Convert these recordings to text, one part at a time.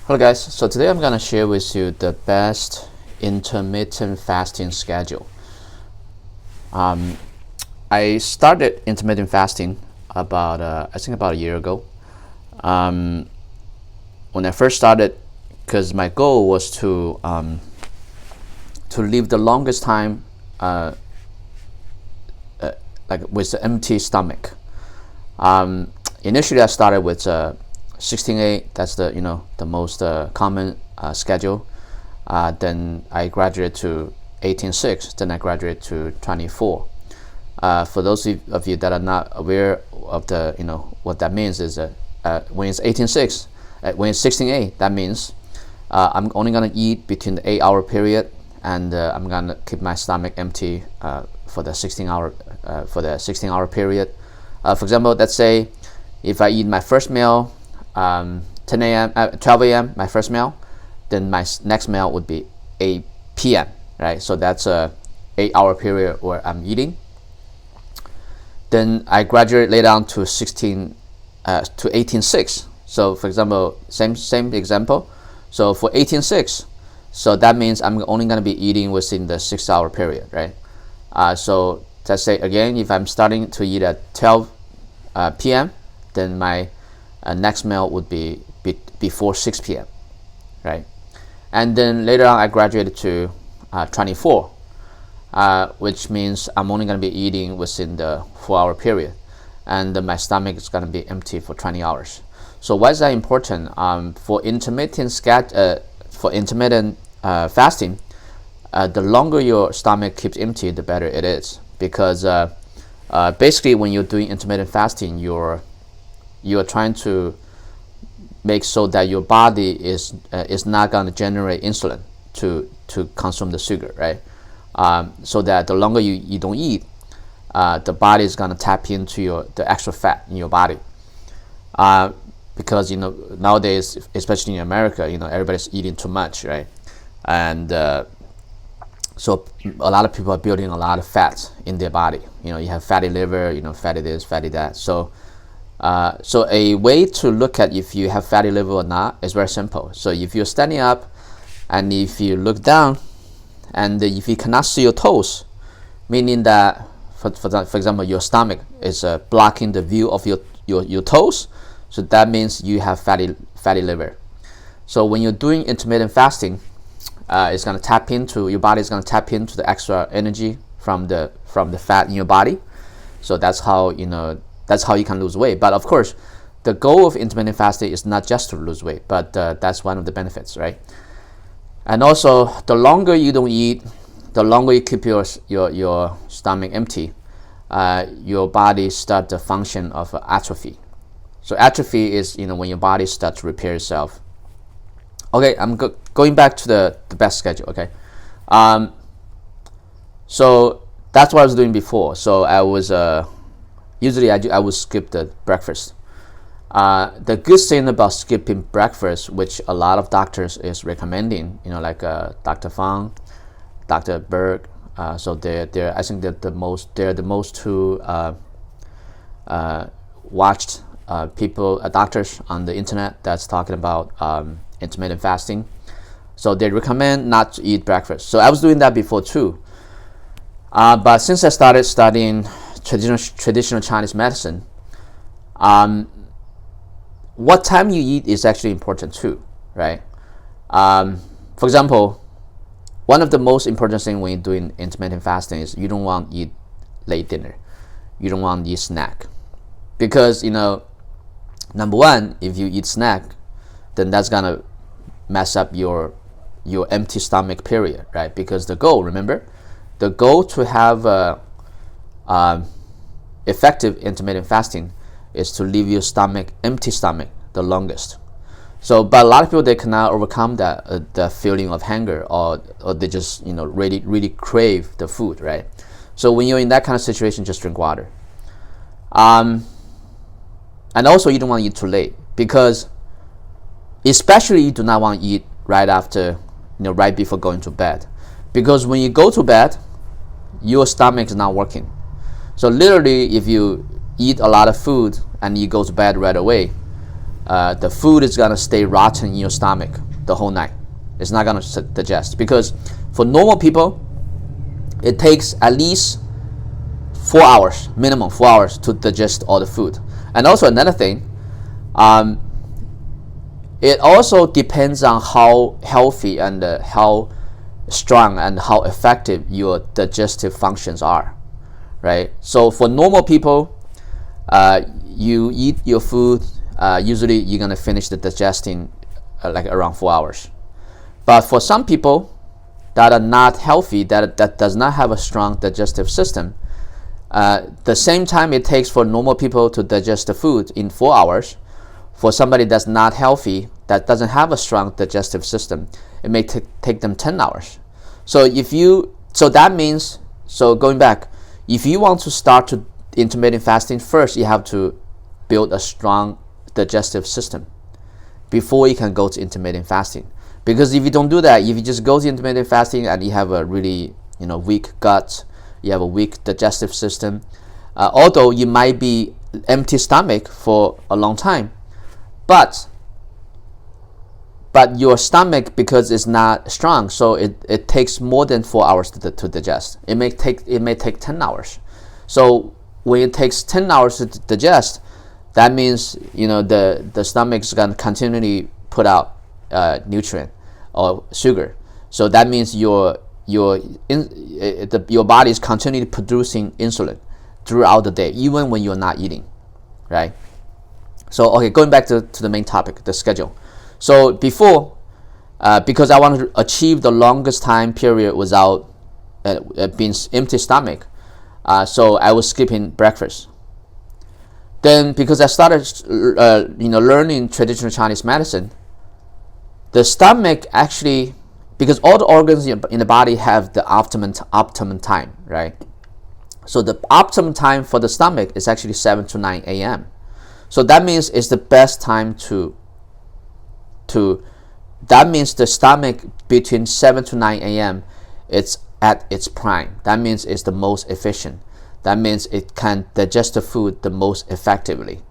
Hello guys, so today I'm going to share with you the best intermittent fasting schedule. I started intermittent fasting about a year ago. When I first started, because my goal was to live the longest time like with an empty stomach. Initially I started with 16-8. That's the most common schedule. Then I graduated to 18-6. Then I graduated to 24. For those of you that are not aware of the what that means is when it's 18-6, when it's 16-8, that means I'm only gonna eat between the 8-hour period, and I'm gonna keep my stomach empty for the 16-hour period. For example, let's say if I eat my first meal 10 a.m. 12 a.m. my first meal, then my next meal would be 8 p.m. right? So that's a 8-hour period where I'm eating. Then I graduate later on to 18-6. So for example, same example. So for 18-6, so that means I'm only going to be eating within the 6-hour period, right? So let's say again, if I'm starting to eat at 12 p.m., then my next meal would be before 6 p.m. right? And then later on I graduated to 24, which means I'm only going to be eating within the 4-hour period, and my stomach is going to be empty for 20 hours. So why is that important? For intermittent fasting, the longer your stomach keeps empty, the better it is, because basically when you're doing intermittent fasting, you're trying to make so that your body is not going to generate insulin to consume the sugar, right? So that the longer you don't eat, the body is going to tap into the extra fat in your body. Because nowadays, especially in America, everybody's eating too much, right? And so a lot of people are building a lot of fat in their body. You have fatty liver, fatty this, fatty that. So a way to look at if you have fatty liver or not is very simple. So if you're standing up and if you look down and if you cannot see your toes, meaning that for example your stomach is blocking the view of your toes, so that means you have fatty liver. So when you're doing intermittent fasting, it's going to tap into your body is going to tap into the extra energy from the fat in your body. So that's how you can lose weight. But of course, the goal of intermittent fasting is not just to lose weight, but that's one of the benefits, right? And also, the longer you don't eat, the longer you keep your stomach empty, your body starts the function of atrophy. So atrophy is when your body starts to repair itself. Okay, I'm going back to the best schedule. Okay, so that's what I was doing before. So I was usually I would skip the breakfast. The good thing about skipping breakfast, which a lot of doctors is recommending, like Dr. Fang, Dr. Berg. So they're I think they're the most two watched doctors on the internet that's talking about intermittent fasting. So they recommend not to eat breakfast. So I was doing that before too. But since I started studying traditional Chinese medicine, what time you eat is actually important too, right? For example, one of the most important things when you're doing intermittent fasting is you don't want to eat late dinner. You don't want to eat snack, because number one, if you eat snack, then that's gonna mess up your empty stomach period, right? Because the goal to have effective intermittent fasting is to leave your empty stomach the longest. So, but a lot of people, they cannot overcome that the feeling of hunger, or they just really crave the food, right? So when you're in that kind of situation, just drink water. And also, you don't want to eat too late, because especially you do not want to eat right after, right before going to bed, because when you go to bed, your stomach is not working. So literally, if you eat a lot of food and you go to bed right away, the food is gonna stay rotten in your stomach the whole night. It's not gonna digest, because for normal people, it takes at least 4 hours, minimum 4 hours, to digest all the food. And also another thing, it also depends on how healthy and how strong and how effective your digestive functions are, right? So for normal people, you eat your food, usually you're gonna finish the digesting like around 4 hours. But for some people that are not healthy, that does not have a strong digestive system, the same time it takes for normal people to digest the food in 4 hours, for somebody that's not healthy, that doesn't have a strong digestive system, it may take them 10 hours. So that means, so going back, if you want to start to intermittent fasting, first you have to build a strong digestive system before you can go to intermittent fasting. Because if you don't do that, if you just go to intermittent fasting and you have a really weak gut, you have a weak digestive system, although you might be empty stomach for a long time, but your stomach, because it's not strong, so it takes more than 4 hours to digest. It may take 10 hours. So when it takes 10 hours to digest, that means the stomach's gonna continually put out nutrient or sugar. So that means your body is continually producing insulin throughout the day, even when you're not eating, right? So okay, going back to the main topic, the schedule. So before, because I wanted to achieve the longest time period without being empty stomach, so I was skipping breakfast. Then because I started learning traditional Chinese medicine, the stomach actually, because all the organs in the body have the optimum time, right? So the optimum time for the stomach is actually 7 to 9 a.m. So that means it's the best time that means the stomach between 7 to 9 a.m. it's at its prime. That means it's the most efficient. That means it can digest the food the most effectively.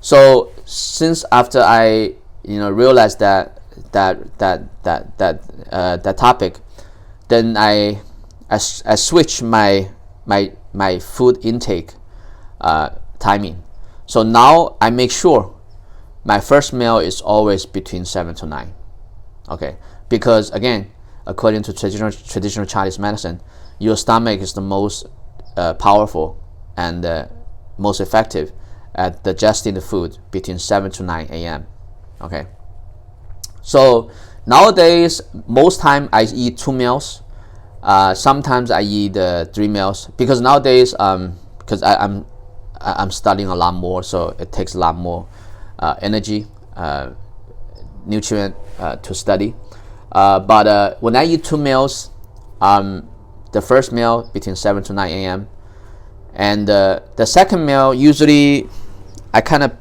So since after I realized that topic, then I switched my food intake timing. So now I make sure my first meal is always between 7 to 9. Okay, because again, according to traditional Chinese medicine, your stomach is the most powerful and most effective at digesting the food between 7 to 9 a.m. Okay, so nowadays most time I eat 2 meals. Sometimes I eat 3 meals, because nowadays because I'm studying a lot more, so it takes a lot more energy, nutrient to study. But when I eat 2 meals, the first meal between 7 to 9 a.m. and the second meal, usually I kind of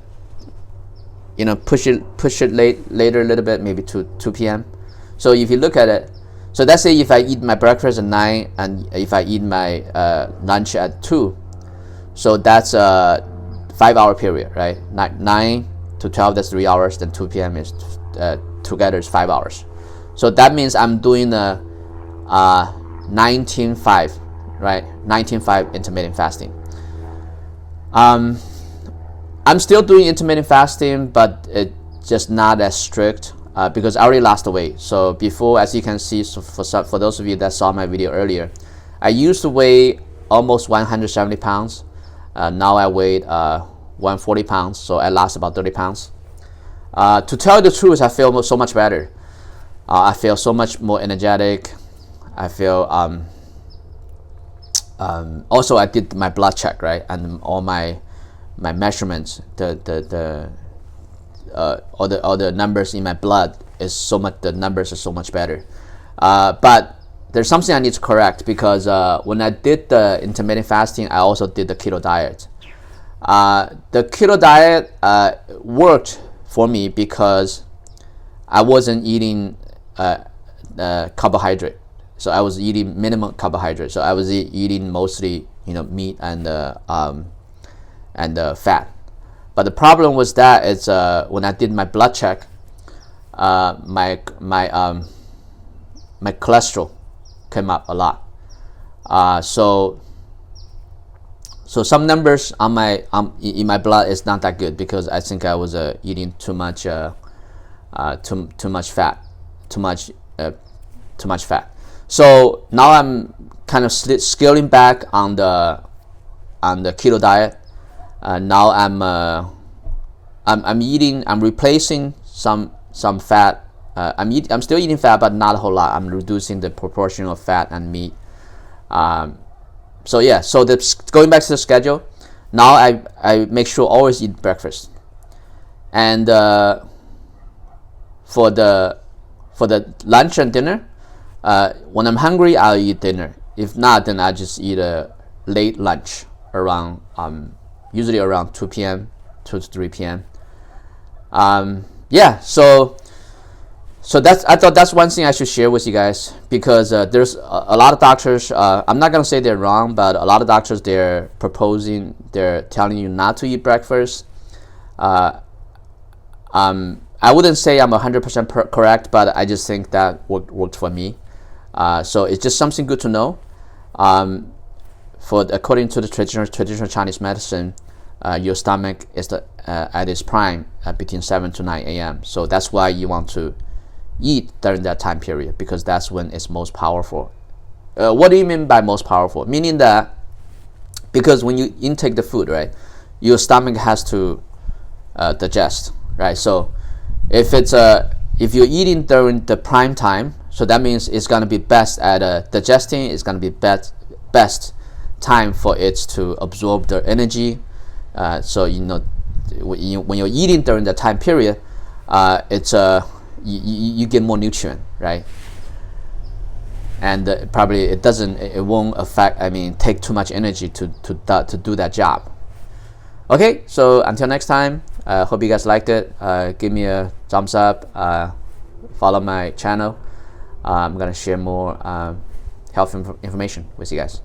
push it later a little bit, maybe to 2 p.m. So if you look at it, so let's say if I eat my breakfast at 9 and if I eat my lunch at 2, so that's a 5-hour period, right? 9 to 12, that's 3 hours. Then 2 p.m. is together is 5 hours. So that means I'm doing a 19-5, right? 19-5 intermittent fasting. I'm still doing intermittent fasting, but it's just not as strict because I already lost the weight. So before, as you can see, so for those of you that saw my video earlier, I used to weigh almost 170 pounds. Now I weighed 140 pounds, so I lost about 30 pounds. To tell you the truth, I feel so much better. I feel so much more energetic. I feel also I did my blood check, right, and all my measurements, all the numbers in my blood is so much. The numbers are so much better. But there's something I need to correct, because when I did the intermittent fasting, I also did the keto diet. The keto diet worked for me because I wasn't eating carbohydrate. So I was eating minimum carbohydrate. So I was eating mostly meat and fat. But the problem was that it's when I did my blood check, my cholesterol came up a lot. So some numbers on my in my blood is not that good, because I think I was eating too much fat, too much fat. So now I'm kind of scaling back on the keto diet. Now I'm replacing some fat. I'm still eating fat, but not a whole lot. I'm reducing the proportion of fat and meat. So yeah, so going back to the schedule, now I make sure always eat breakfast, and for the lunch and dinner, when I'm hungry, I'll eat dinner. If not, then I just eat a late lunch around usually around 2 p.m. 2 to 3 p.m. Yeah, so I thought that's one thing I should share with you guys, because there's a lot of doctors, I'm not going to say they're wrong, but a lot of doctors, they're telling you not to eat breakfast. I wouldn't say I'm 100% correct, but I just think that worked for me. So it's just something good to know. According to the traditional Chinese medicine, your stomach is at its prime between 7 to 9 a.m. So that's why you want to eat during that time period, because that's when it's most powerful. What do you mean by most powerful? Meaning that because when you intake the food, right, your stomach has to digest, right? So if you're eating during the prime time, so that means it's gonna be best at digesting. It's gonna be best time for it to absorb the energy. So when you're eating during the time period, it's you get more nutrient, right? And probably it won't take too much energy to do that job. Okay, so until next time, hope you guys liked it. Give me a thumbs up, follow my channel. I'm gonna share more health information with you guys.